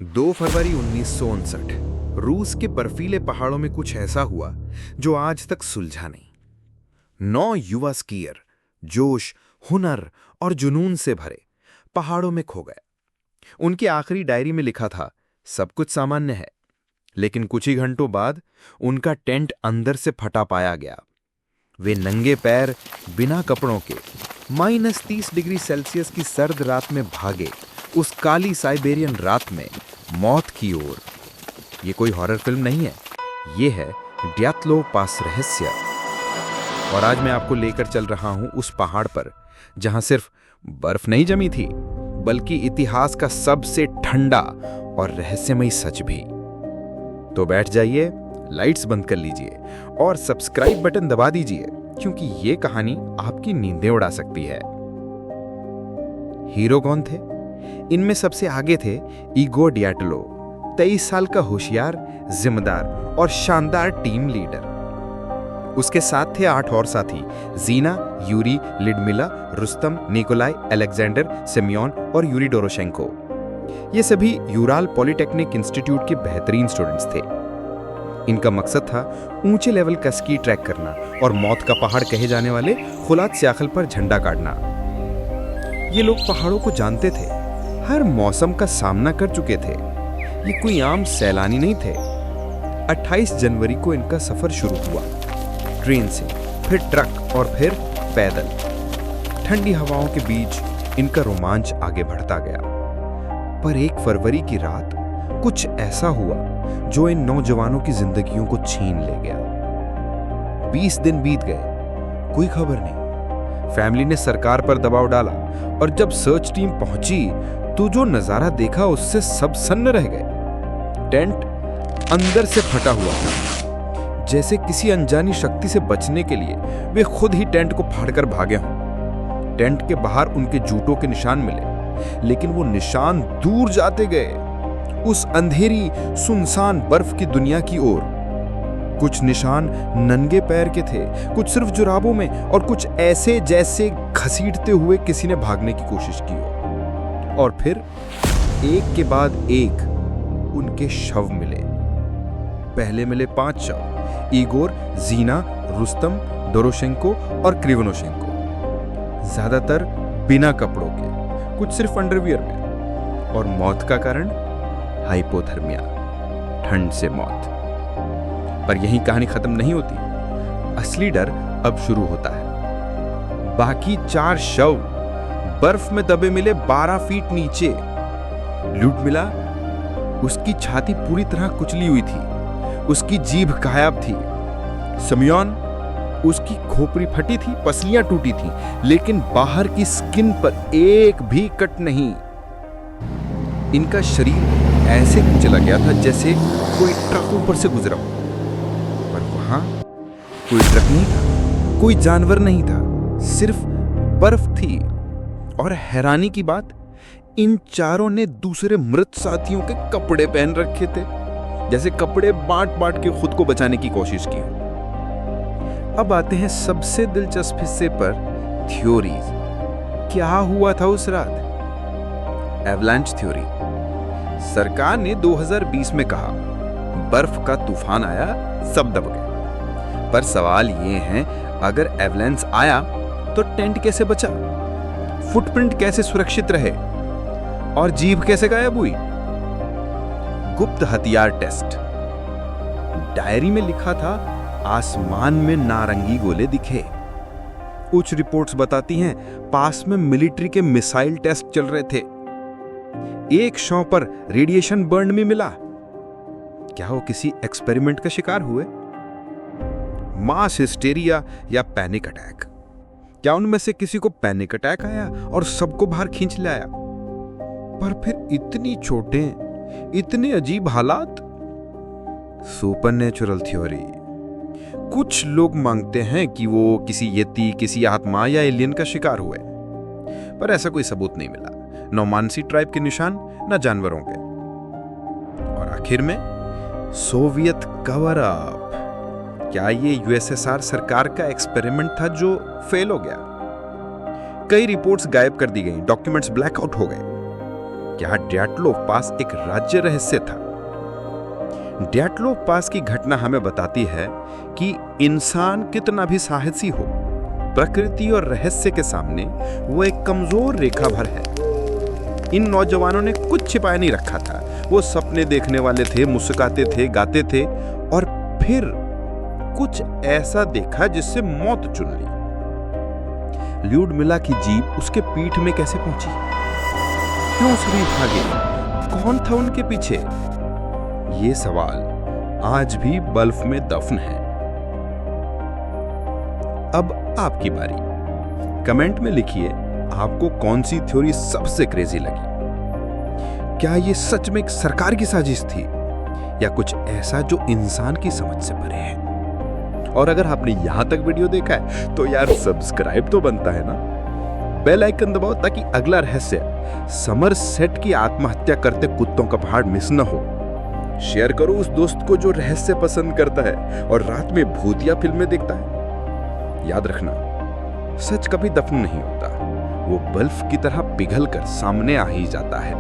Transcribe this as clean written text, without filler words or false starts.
2 फरवरी 1959 रूस के बर्फीले पहाड़ों में कुछ ऐसा हुआ जो आज तक सुलझा नहीं। 9 युवा स्कीयर जोश, हुनर और जुनून से भरे पहाड़ों में खो गए। उनकी आखिरी डायरी में लिखा था, सब कुछ सामान्य है, लेकिन कुछ ही घंटों बाद उनका टेंट अंदर से फटा पाया गया। वे नंगे पैर बिना कपड़ों के -30 डिग्री सेल्सियस की सर्द रात में भागे उस काली साइबेरियन रात में मौत की ओर। ये कोई हॉरर फिल्म नहीं है, ये है ड्यात्लोव पास रहस्य। और आज मैं आपको लेकर चल रहा हूं उस पहाड़ पर जहां सिर्फ बर्फ नहीं जमी थी, बल्कि इतिहास का सबसे ठंडा और रहस्यमयी सच भी। तो बैठ जाइए, लाइट्स बंद कर लीजिए और सब्सक्राइब बटन दबा दीजिए, क्योंकि ये कहानी आपकी नींदें उड़ा सकती है। हीरो कौन थे? इनमें सबसे आगे थे इगोर ड्याटलोव, 23 साल का होशियार, जिम्मेदार और शानदार टीम लीडर। उसके साथ थे 8 और साथी, Zina, Yuri, Lyudmila, Rustam, Nikolai, Alexander, Semyon और यूरी डोरोशेंको। ये सभी यूराल पॉलिटेक्निक इंस्टीट्यूट के बेहतरीन स्टूडेंट्स थे। इनका मकसद था ऊंचे लेवल का स्की ट्रैक करना और मौत का पहाड़ कहे जाने वाले खुलात स्याखल पर झंडा गाड़ना। ये लोग पहाड़ों को जानते थे, हर मौसम का सामना कर चुके थे। ये कोई आम सैलानी नहीं थे। 28 जनवरी को इनका सफर शुरू हुआ, ट्रेन से, फिर ट्रक और फिर पैदल। ठंडी हवाओं के बीच इनका रोमांच आगे बढ़ता गया। पर 1 फरवरी की रात कुछ ऐसा हुआ जो इन नौजवानों की जिंदगियों को छीन ले गया। 20 दिन बीत गए, कोई खबर नहीं। फैमिली ने सरकार पर दबाव डाला और जब सर्च टीम पहुंची तो जो नजारा देखा उससे सब सन्न रह गए। टेंट अंदर से फटा हुआ था, जैसे किसी अनजानी शक्ति से बचने के लिए वे खुद ही टेंट को फाड़कर भागे हों। टेंट के बाहर उनके जूतों के निशान मिले, लेकिन वो निशान दूर जाते गए, उस अंधेरी सुनसान बर्फ की दुनिया की ओर। कुछ निशान नंगे पैर के थे, कुछ सिर्फ जुराबों में, और कुछ ऐसे जैसे घसीटते हुए किसी ने भागने की कोशिश की हो। और फिर एक के बाद एक उनके शव मिले। पहले मिले 5 शव, इगोर, जीना, रुस्तम, डोरोशेंको और क्रिवनोशेंको। ज्यादातर बिना कपड़ों के, कुछ सिर्फ अंडरवियर में। और मौत का कारण हाइपोथर्मिया, ठंड से मौत। पर यही कहानी खत्म नहीं होती। असली डर अब शुरू होता है। बाकी 4 शव बर्फ में दबे मिले 12 फीट नीचे। लिडमिला, उसकी छाती पूरी तरह कुचली हुई थी, उसकी जीभ गायब थी। सिमियोन, उसकी खोपड़ी फटी थी, पसलियां टूटी थी, लेकिन बाहर की स्किन पर एक भी कट नहीं। इनका शरीर ऐसे कुचला गया था जैसे कोई ट्रक ऊपर से गुजरा हो। पर वहां कोई ट्रक नहीं था, कोई जानवर नहीं था, सिर्फ बर्फ थी। और हैरानी की बात, इन चारों ने दूसरे मृत साथियों के कपड़े पहन रखे थे, जैसे कपड़े बांट बांट के खुद को बचाने की कोशिश की। अब आते हैं सबसे दिलचस्प हिस्से पर, थ्योरीज। क्या हुआ था उस रात? Avalanche theory. सरकार ने 2020 में कहा, बर्फ का तूफान आया, सब दब गए। पर सवाल ये है, अगर एवलांच आया तो टेंट कैसे बचा? फुटप्रिंट कैसे सुरक्षित रहे? और जीभ कैसे गायब हुई? गुप्त हथियार टेस्ट। डायरी में लिखा था, आसमान में नारंगी गोले दिखे। कुछ रिपोर्ट्स बताती हैं पास में मिलिट्री के मिसाइल टेस्ट चल रहे थे। एक शव पर रेडिएशन बर्न भी मिला। क्या वो किसी एक्सपेरिमेंट का शिकार हुए? मास हिस्टेरिया या पैनिक अटैक? क्या उनमें से किसी को पैनिक अटैक आया और सबको बाहर खींच लाया? पर फिर इतनी चोटें, इतने अजीब हालात। Supernatural theory. कुछ लोग मांगते हैं कि वो किसी यति, किसी आत्मा या एलियन का शिकार हुए, पर ऐसा कोई सबूत नहीं मिला। न मानसी ट्राइब के निशान, न जानवरों के। और आखिर में सोवियत कवर अप। क्या ये यूएसएसआर सरकार का एक्सपेरिमेंट था जो फेल हो गया? कई रिपोर्ट्स गायब कर दी गई, डॉक्यूमेंट्स ब्लैकआउट हो गए। यहाँ ड्याटलोव पास एक राज्य रहस्य था। ड्याटलोव पास की घटना हमें बताती है कि इंसान कितना भी साहसी हो, प्रकृति और रहस्य के सामने वो एक कमजोर रेखा भर है। इन नौजवानों ने कुछ छिपाए नहीं रखा था। वो सपने देखने वाले थे, मुस्कुराते थे, गाते थे, और फिर कुछ ऐसा देखा जिससे मौत चुन ली। ल्यूडमिला की जीप उसके पीठ में कैसे पहुंची? क्यों सभी भागे? कौन था उनके पीछे? ये सवाल आज भी बल्फ में दफन है। अब आपकी बारी। कमेंट में लिखिए आपको कौन सी थ्योरी सबसे क्रेजी लगी। क्या ये सच में एक सरकार की साजिश थी या कुछ ऐसा जो इंसान की समझ से परे है? और अगर आपने यहां तक वीडियो देखा है तो यार सब्सक्राइब तो बनता है ना। बेल आइकन दबाओ ताकि अगला रहस्य समरसेट की आत्महत्या करते कुत्तों का पहाड़ मिस न हो। शेयर करो उस दोस्त को जो रहस्य पसंद करता है और रात में भूतिया फिल्में देखता है। याद रखना, सच कभी दफन नहीं होता, वो बल्ब की तरह पिघल कर सामने आ ही जाता है।